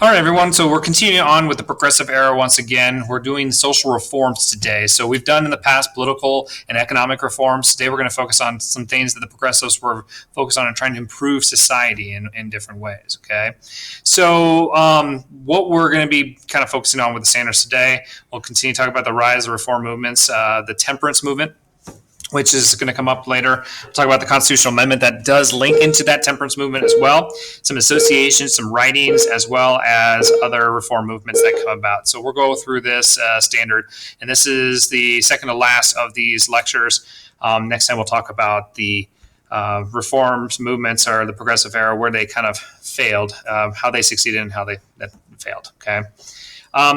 All right, everyone. So we're continuing on with the progressive era once again. We're doing social reforms today. So we've done in the past political and economic reforms. Today we're going to focus on some things that the progressives were focused on and trying to improve society in different ways. Okay. So what we're going to be kind of focusing on with the Sanders today, we'll continue to talk about the rise of reform movements, the temperance movement, which is going to come up later. We'll talk about the constitutional amendment that does link into that temperance movement as well, some associations, some writings, as well as other reform movements that come about. So we'll go through this standard, and this is the second to last of these lectures. Next time we'll talk about the reforms movements or the progressive era, where they kind of failed, how they succeeded and how they failed. Okay.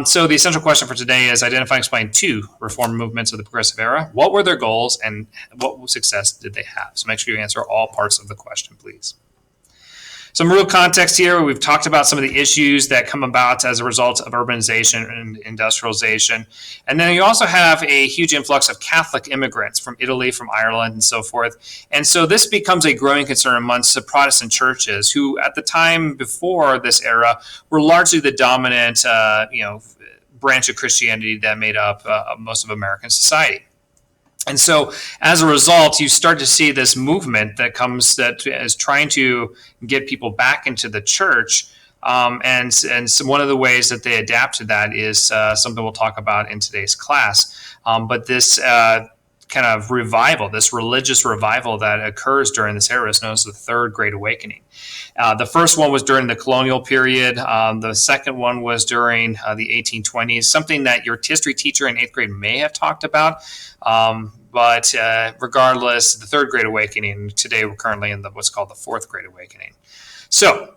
So the essential question for today is identify and explain two reform movements of the progressive era. What were their goals and what success did they have? So make sure you answer all parts of the question, please. Some real context here. We've talked about some of the issues that come about as a result of urbanization and industrialization. And then you also have a huge influx of Catholic immigrants from Italy, from Ireland, and so forth. And so this becomes a growing concern amongst the Protestant churches, who at the time before this era were largely the dominant branch of Christianity that made up most of American society. And so as a result, you start to see this movement that is trying to get people back into the church. And so one of the ways that they adapt to that is something we'll talk about in today's class. But this kind of revival, this religious revival that occurs during this era is known as the Third Great Awakening. The first one was during the colonial period. The second one was during the 1820s, something that your history teacher in 8th grade may have talked about. But regardless, the Third Great Awakening, today we're currently in what's called the Fourth Great Awakening. So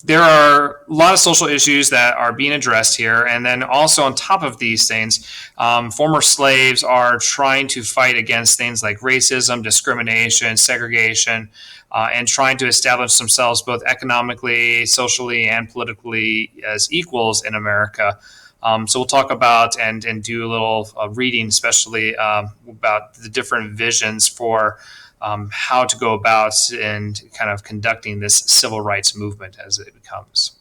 there are a lot of social issues that are being addressed here. And then also on top of these things, former slaves are trying to fight against things like racism, discrimination, segregation, and trying to establish themselves both economically, socially, and politically as equals in America. So we'll talk about and do a little reading, especially about the different visions for how to go about and kind of conducting this civil rights movement as it becomes.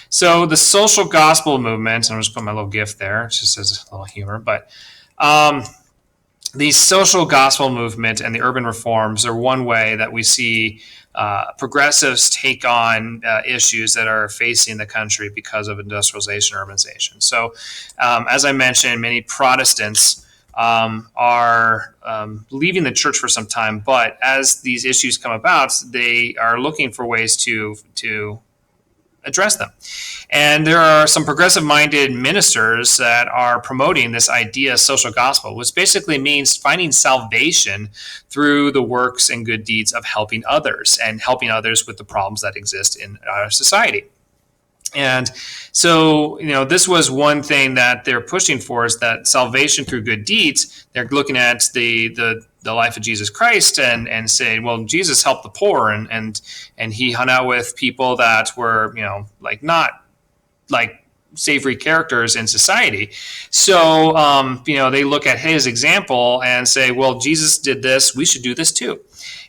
So the social gospel movement, and I'll just put my little gift there, just as a little humor, but the social gospel movement and the urban reforms are one way that we see progressives take on issues that are facing the country because of industrialization, urbanization. So, as I mentioned, many Protestants are leaving the church for some time, but as these issues come about, they are looking for ways to address them. And there are some progressive-minded ministers that are promoting this idea of social gospel, which basically means finding salvation through the works and good deeds of helping others and helping others with the problems that exist in our society. And so, this was one thing that they're pushing for, is that salvation through good deeds. They're looking at the life of Jesus Christ and saying, well, Jesus helped the poor and he hung out with people that were, not like savory characters in society. So, they look at his example and say, well, Jesus did this, we should do this too.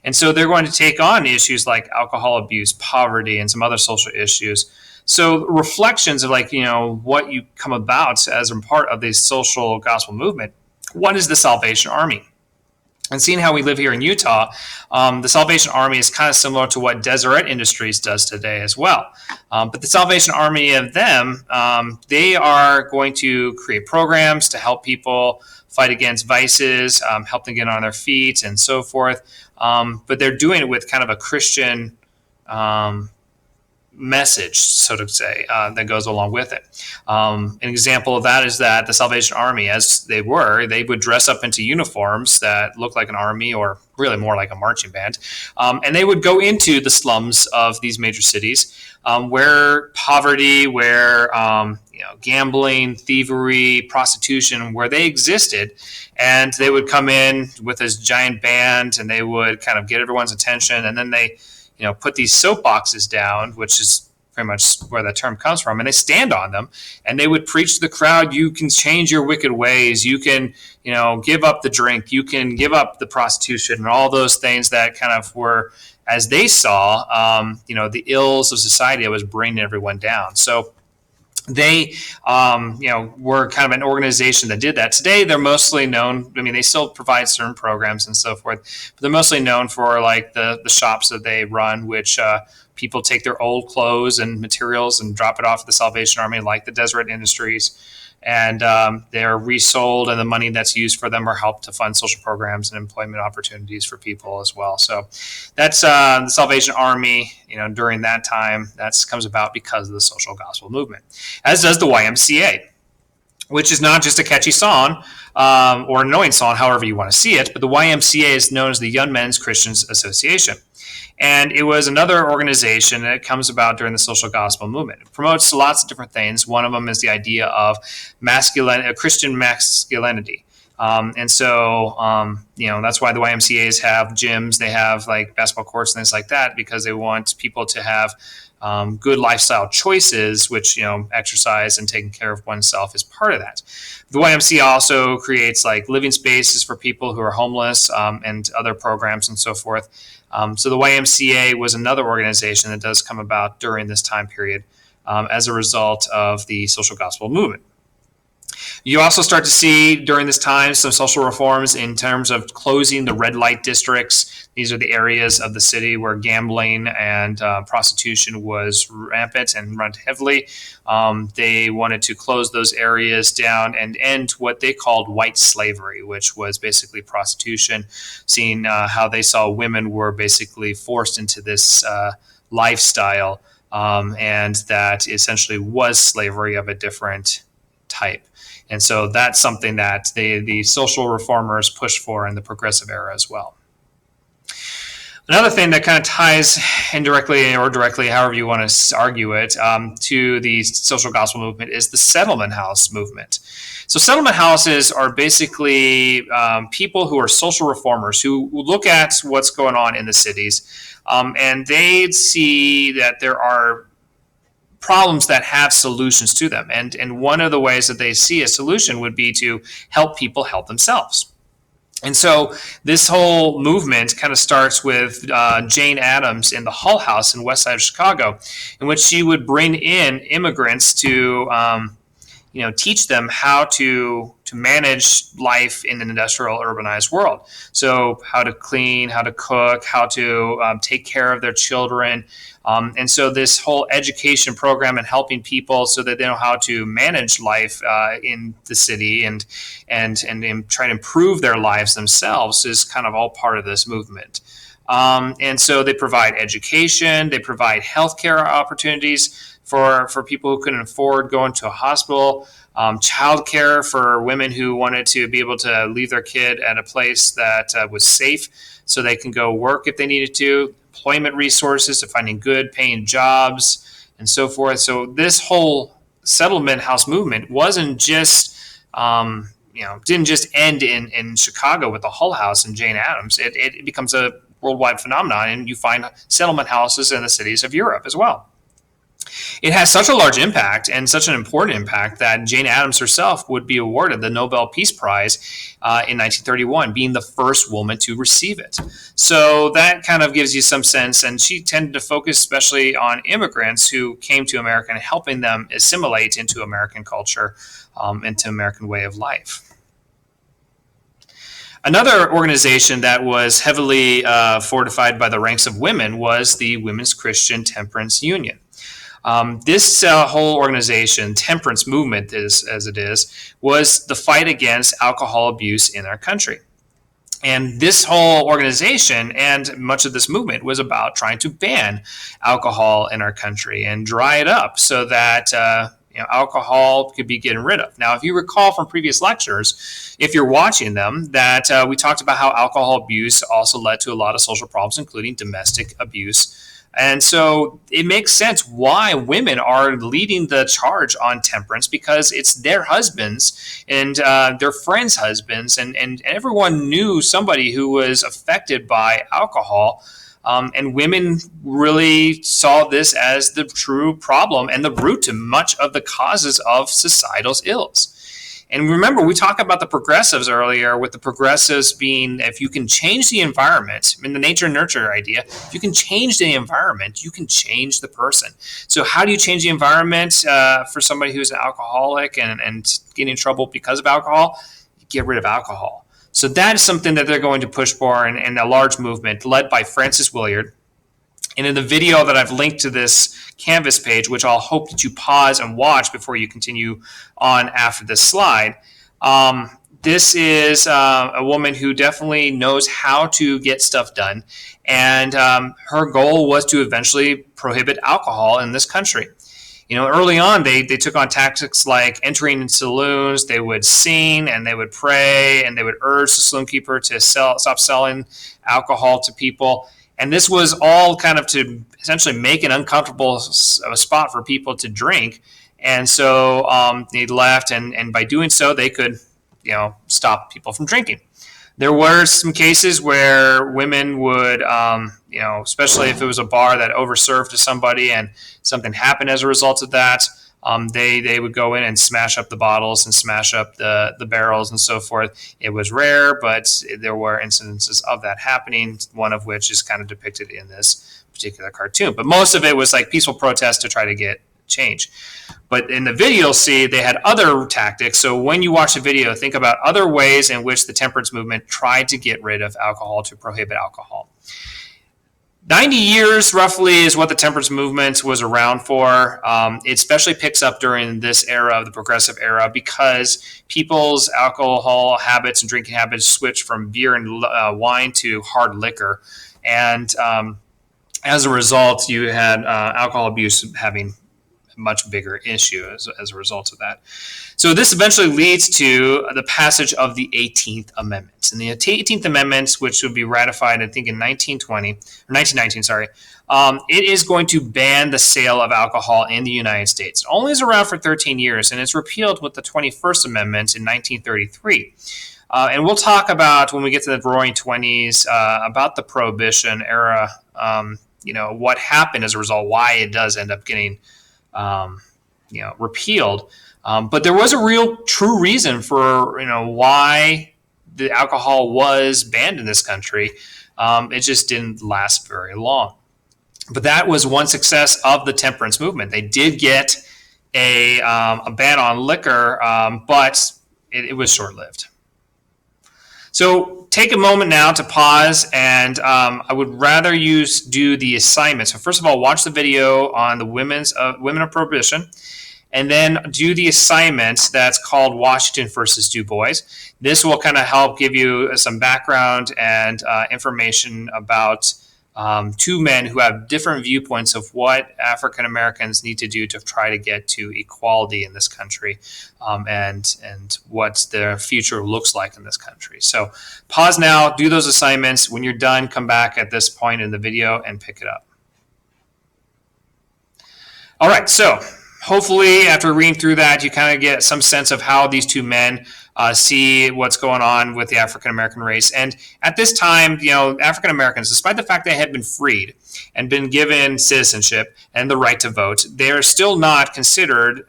And so they're going to take on issues like alcohol abuse, poverty, and some other social issues. So reflections of what you come about as a part of this social gospel movement. One is the Salvation Army. And seeing how we live here in Utah, the Salvation Army is kind of similar to what Deseret Industries does today as well. But the Salvation Army of them, they are going to create programs to help people fight against vices, help them get on their feet and so forth. But they're doing it with kind of a Christian message, so to say, that goes along with it. An example of that is that the Salvation Army, as they would dress up into uniforms that look like an army, or really more like a marching band, and they would go into the slums of these major cities, where poverty, where gambling, thievery, prostitution, where they existed, and they would come in with this giant band, and they would kind of get everyone's attention, and then they put these soapboxes down, which is pretty much where that term comes from, and they stand on them, and they would preach to the crowd, you can change your wicked ways, you can, give up the drink, you can give up the prostitution, and all those things that kind of were as they saw, the ills of society that was bringing everyone down. So they, were kind of an organization that did that. Today, they're mostly known. I mean, they still provide certain programs and so forth, but they're mostly known for like the shops that they run, which people take their old clothes and materials and drop it off at the Salvation Army, like the Deseret Industries, and they're resold, and the money that's used for them are helped to fund social programs and employment opportunities for people as well. So that's the Salvation Army. During that time, that comes about because of the social gospel movement, as does the YMCA, which is not just a catchy song or an annoying song, however you want to see it, but the YMCA is known as the Young Men's Christians Association. And it was another organization that comes about during the social gospel movement. It promotes lots of different things. One of them is the idea of Christian masculinity. That's why the YMCAs have gyms. They have like basketball courts and things like that, because they want people to have good lifestyle choices, which, exercise and taking care of oneself is part of that. The YMCA also creates like living spaces for people who are homeless, and other programs and so forth. So the YMCA was another organization that does come about during this time period as a result of the social gospel movement. You also start to see during this time some social reforms in terms of closing the red light districts. These are the areas of the city where gambling and prostitution was rampant and run heavily. They wanted to close those areas down and end what they called white slavery, which was basically prostitution, seeing how they saw women were basically forced into this lifestyle, and that essentially was slavery of a different type. And so that's something that the social reformers pushed for in the progressive era as well. Another thing that kind of ties indirectly or directly, however you want to argue it, to the social gospel movement is the settlement house movement. So settlement houses are basically people who are social reformers who look at what's going on in the cities, and they see that there are problems that have solutions to them. And one of the ways that they see a solution would be to help people help themselves. And so this whole movement kind of starts with Jane Addams in the Hull House in west side of Chicago, in which she would bring in immigrants to teach them how to manage life in an industrial urbanized world. So how to clean, how to cook, how to take care of their children. And so this whole education program and helping people so that they know how to manage life in the city and try to improve their lives themselves is kind of all part of this movement. And so they provide education, they provide healthcare opportunities for people who couldn't afford going to a hospital, childcare for women who wanted to be able to leave their kid at a place that was safe so they can go work if they needed to, employment resources to finding good paying jobs and so forth. So this whole settlement house movement wasn't just, didn't just end in Chicago with the Hull House and Jane Addams. It becomes a worldwide phenomenon, and you find settlement houses in the cities of Europe as well. It has such a large impact and such an important impact that Jane Addams herself would be awarded the Nobel Peace Prize in 1931, being the first woman to receive it. So that kind of gives you some sense, and she tended to focus especially on immigrants who came to America and helping them assimilate into American culture, into American way of life. Another organization that was heavily fortified by the ranks of women was the Women's Christian Temperance Union. This whole organization, temperance movement as it is, was the fight against alcohol abuse in our country. And this whole organization and much of this movement was about trying to ban alcohol in our country and dry it up so that alcohol could be getting rid of. Now, if you recall from previous lectures, if you're watching them, that we talked about how alcohol abuse also led to a lot of social problems, including domestic abuse. And so it makes sense why women are leading the charge on temperance, because it's their husbands and their friends' husbands, and everyone knew somebody who was affected by alcohol. And women really saw this as the true problem and the root to much of the causes of societal ills. And remember, we talked about the progressives earlier, with the progressives being, if you can change the environment, in the nature and nurture idea, if you can change the environment, you can change the person. So how do you change the environment for somebody who's an alcoholic and getting in trouble because of alcohol? You get rid of alcohol. So that is something that they're going to push for, and a large movement led by Francis Willard. And in the video that I've linked to this Canvas page, which I'll hope that you pause and watch before you continue on after this slide, this is a woman who definitely knows how to get stuff done. And her goal was to eventually prohibit alcohol in this country. Early on, they took on tactics like entering in saloons. They would sing and they would pray and they would urge the saloon keeper to stop selling alcohol to people. And this was all kind of to essentially make an uncomfortable spot for people to drink. And so they left, and by doing so, they could, stop people from drinking. There were some cases where women would, especially if it was a bar that overserved to somebody and something happened as a result of that, they would go in and smash up the bottles and smash up the barrels and so forth. It was rare, but there were incidences of that happening, one of which is kind of depicted in this particular cartoon. But most of it was like peaceful protest to try to get change. But in the video, you'll see they had other tactics. So when you watch the video, think about other ways in which the temperance movement tried to get rid of alcohol, to prohibit alcohol. 90 years roughly is what the temperance movement was around for. It especially picks up during this era of the progressive era because people's alcohol habits and drinking habits switched from beer and wine to hard liquor. And as a result, you had alcohol abuse having a much bigger issue as a result of that. So this eventually leads to the passage of the 18th Amendment. And the 18th Amendment, which would be ratified, I think, in 1919, it is going to ban the sale of alcohol in the United States. It only is around for 13 years, and it's repealed with the 21st Amendment in 1933. And we'll talk about, when we get to the Roaring Twenties, about the Prohibition era, what happened as a result, why it does end up getting repealed. But there was a real true reason for, why the alcohol was banned in this country. It just didn't last very long. But that was one success of the temperance movement. They did get a ban on liquor, but it was short-lived. So take a moment now to pause, and I would rather you do the assignment. So first of all, watch the video on the Women of Prohibition, and then do the assignment that's called Washington versus Du Bois. This will kind of help give you some background and information about two men who have different viewpoints of what African Americans need to do to try to get to equality in this country, and what their future looks like in this country. So pause now, do those assignments. When you're done, come back at this point in the video and pick it up. All right, so hopefully after reading through that, you kind of get some sense of how these two men see what's going on with the African American race. And at this time, African Americans, despite the fact they had been freed and been given citizenship and the right to vote, they are still not considered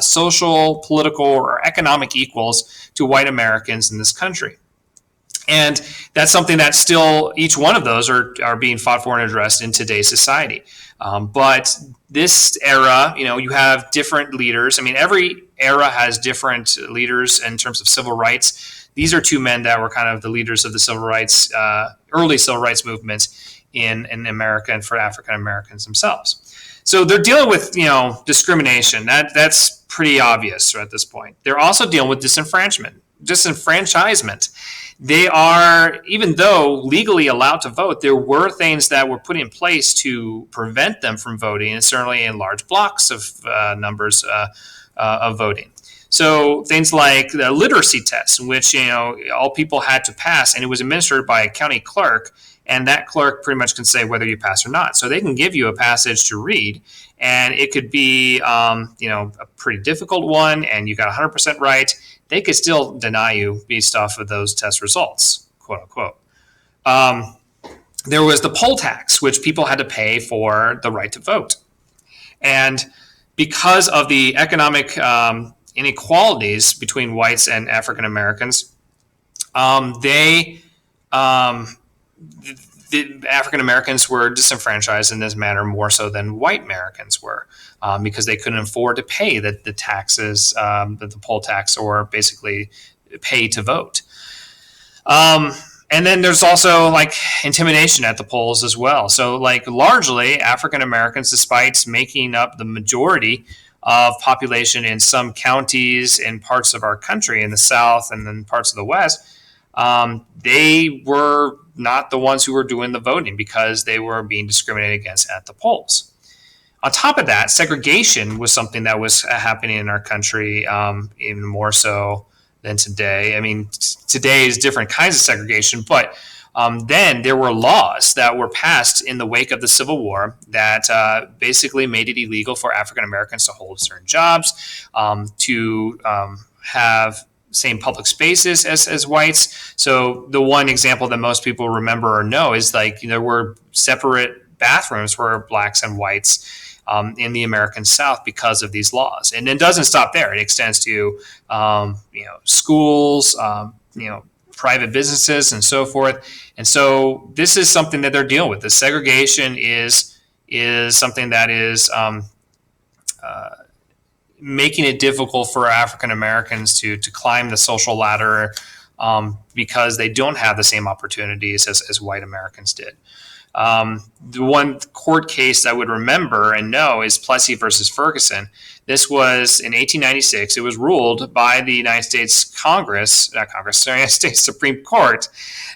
social, political, or economic equals to white Americans in this country. And that's something that still, each one of those are being fought for and addressed in today's society. But this era, you have different leaders. I mean, every era has different leaders in terms of civil rights. These are two men that were kind of the leaders of the civil rights, early civil rights movements in America and for African Americans themselves. So they're dealing with, discrimination. That's pretty obvious at this point. They're also dealing with disenfranchisement. They are, even though legally allowed to vote, there were things that were put in place to prevent them from voting, and certainly in large blocks of numbers of voting. So things like the literacy test, which all people had to pass, and it was administered by a county clerk, and that clerk pretty much can say whether you pass or not. So they can give you a passage to read, and it could be a pretty difficult one, and you got 100% right. They could still deny you based off of those test results, quote unquote. There was the poll tax, which people had to pay for the right to vote. And because of the economic inequalities between whites and African Americans, they the African Americans were disenfranchised in this manner more so than white Americans were, because they couldn't afford to pay the taxes, the poll tax, or basically pay to vote. And then there's also like intimidation at the polls as well. So like largely African Americans, despite making up the majority of population in some counties in parts of our country in the South and then parts of the West, they were not the ones who were doing the voting because they were being discriminated against at the polls. On top of that, segregation was something that was happening in our country, even more so than today. I mean, today is different kinds of segregation, but then there were laws that were passed in the wake of the Civil War that basically made it illegal for African Americans to hold certain jobs, to have same public spaces as whites. So the one example that most people remember or know is like there were separate bathrooms for blacks and whites in the American South because of these laws. And it doesn't stop there. It extends to schools, private businesses, and so forth. And so this is something that they're dealing with. The segregation is something that is making it difficult for African Americans to climb the social ladder because they don't have the same opportunities as white Americans did. The one court case I would remember and know is Plessy versus Ferguson. This was in 1896. It was ruled by the United States United States Supreme Court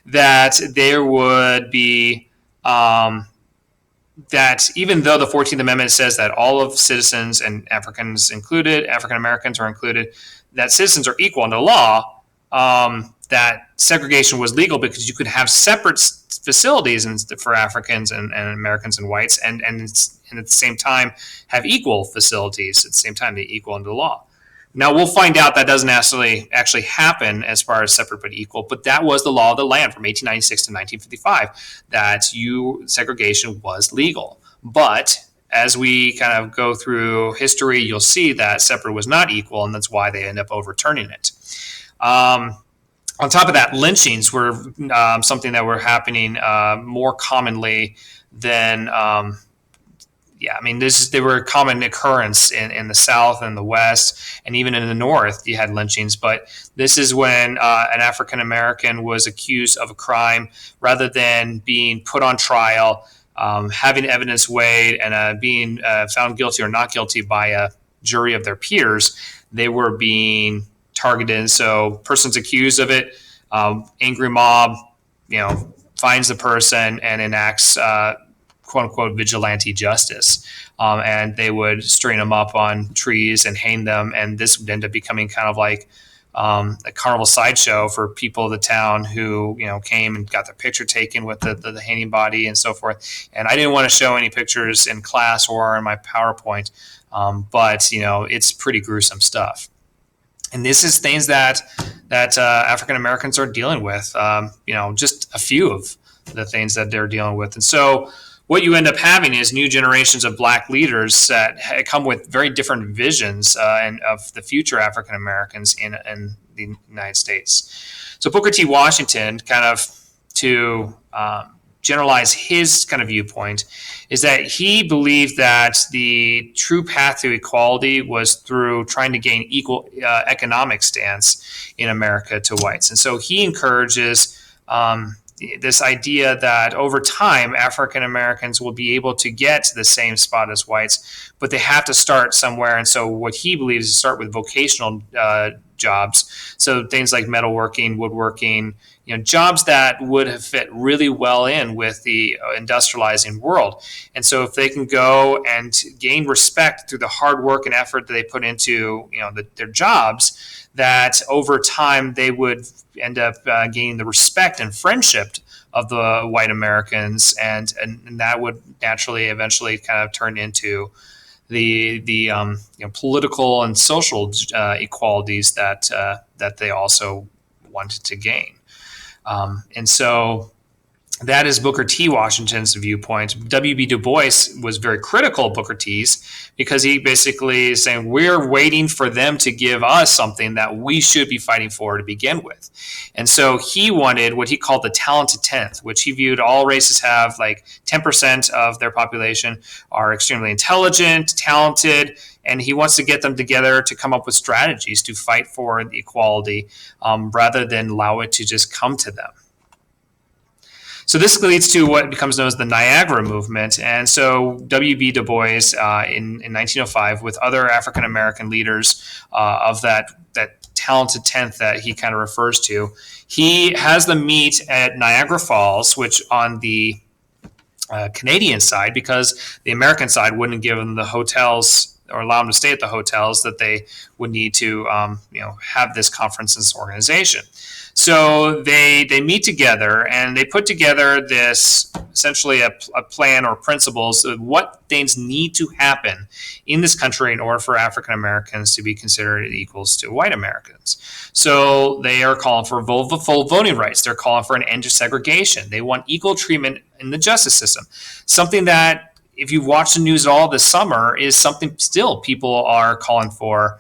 that there would be that even though the 14th Amendment says that all of citizens, and Africans included, African Americans are included, that citizens are equal under law, that segregation was legal because you could have separate facilities for Africans and Americans and whites, and at the same time have equal facilities at the same time, they equal under law. Now, we'll find out that doesn't actually happen as far as separate but equal, but that was the law of the land from 1896 to 1955, that segregation was legal. But as we kind of go through history, you'll see that separate was not equal, and that's why they end up overturning it. On top of that, lynchings were something that were happening more commonly than they were a common occurrence in the South and the West, and even in the North, you had lynchings. But this is when an African American was accused of a crime, rather than being put on trial, having evidence weighed, and being found guilty or not guilty by a jury of their peers. They were being targeted. So, persons accused of it, angry mob, finds the person and enacts quote unquote vigilante justice. And they would string them up on trees and hang them. And this would end up becoming kind of like a carnival sideshow for people of the town who, came and got their picture taken with the hanging body and so forth. And I didn't want to show any pictures in class or in my PowerPoint, but it's pretty gruesome stuff. And this is things that African Americans are dealing with, just a few of the things that they're dealing with. And so what you end up having is new generations of black leaders that come with very different visions and of the future African Americans in the United States. So Booker T. Washington, kind of to generalize his kind of viewpoint, is that he believed that the true path to equality was through trying to gain equal economic stance in America to whites. And so he encourages this idea that over time, African Americans will be able to get to the same spot as whites, but they have to start somewhere. And so what he believes is start with vocational jobs. So things like metalworking, woodworking, jobs that would have fit really well in with the industrializing world. And so if they can go and gain respect through the hard work and effort that they put into, their jobs, that over time they would end up gaining the respect and friendship of the white Americans, and that would naturally eventually kind of turn into the political and social equalities that they also wanted to gain. And so That is Booker T. Washington's viewpoint. W.B. Du Bois was very critical of Booker T's because he basically is saying we're waiting for them to give us something that we should be fighting for to begin with. And so he wanted what he called the talented 10th, which he viewed all races have like 10% of their population are extremely intelligent, talented, and he wants to get them together to come up with strategies to fight for the equality rather than allow it to just come to them. So this leads to what becomes known as the Niagara movement. And so W.B. Du Bois in 1905 with other African American leaders of that talented 10th that he kind of refers to, he has them meet at Niagara Falls, which on the Canadian side, because the American side wouldn't give them the hotels or allow them to stay at the hotels that they would need to have this conference, this organization. So they meet together and they put together this essentially a plan or principles of what things need to happen in this country in order for African Americans to be considered equals to white Americans. So they are calling for full voting rights. They're calling for an end to segregation. They want equal treatment in the justice system. Something that, if you watch the news at all this summer, is something still people are calling for.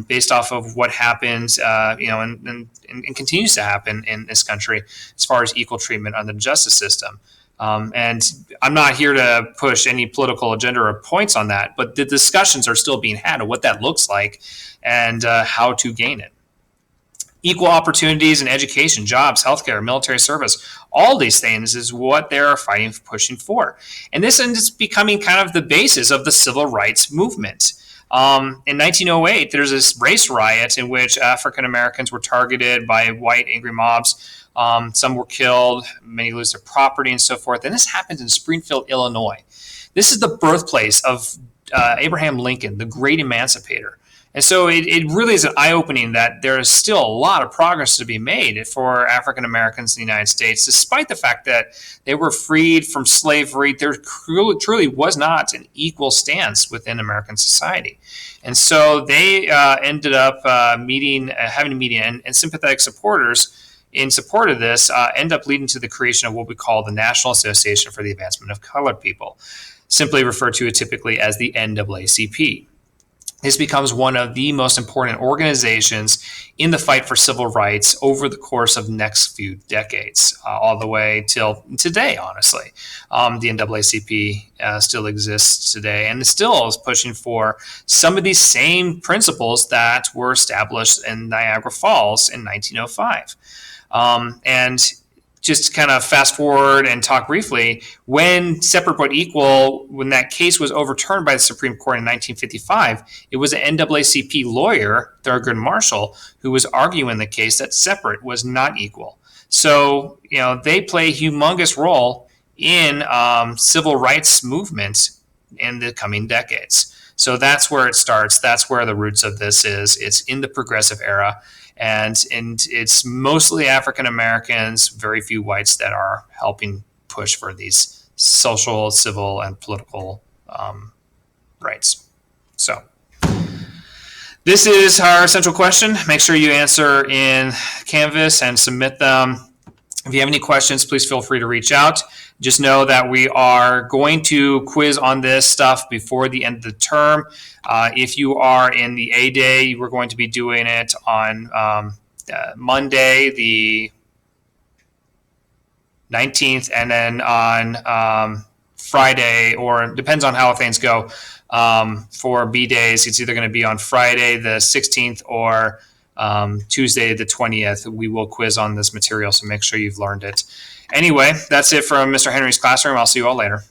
Based off of what happens, and continues to happen in this country as far as equal treatment under the justice system. And I'm not here to push any political agenda or points on that, but the discussions are still being had of what that looks like and how to gain it. Equal opportunities in education, jobs, healthcare, military service, all these things is what they're fighting, pushing for. And this ends up becoming kind of the basis of the civil rights movement. In 1908, there's this race riot in which African Americans were targeted by white angry mobs. Some were killed, many lose their property and so forth. And this happened in Springfield, Illinois. This is the birthplace of Abraham Lincoln, the great emancipator. And so it really is an eye-opening that there is still a lot of progress to be made for African Americans in the United States, despite the fact that they were freed from slavery. There truly was not an equal stance within American society. And so they ended up having a meeting, and sympathetic supporters in support of this end up leading to the creation of what we call the National Association for the Advancement of Colored People, simply referred to typically as the NAACP. This becomes one of the most important organizations in the fight for civil rights over the course of the next few decades, all the way till today, honestly. The NAACP still exists today and still is pushing for some of these same principles that were established in Niagara Falls in 1905. And just to kind of fast forward and talk briefly, when separate but equal, when that case was overturned by the Supreme Court in 1955, it was an NAACP lawyer, Thurgood Marshall, who was arguing the case that separate was not equal. So, they play a humongous role in civil rights movement in the coming decades. So that's where it starts. That's where the roots of this is. It's in the progressive era. And it's mostly African Americans, very few whites that are helping push for these social, civil, and political rights. So this is our central question. Make sure you answer in Canvas and submit them. If you have any questions, please feel free to reach out. Just know that we are going to quiz on this stuff before the end of the term. If you are in the A Day, we're going to be doing it on Monday, the 19th, and then on Friday, or depends on how things go, for B Days. It's either going to be on Friday, the 16th, or Tuesday, the 20th. We will quiz on this material, so make sure you've learned it. Anyway, that's it from Mr. Henry's classroom. I'll see you all later.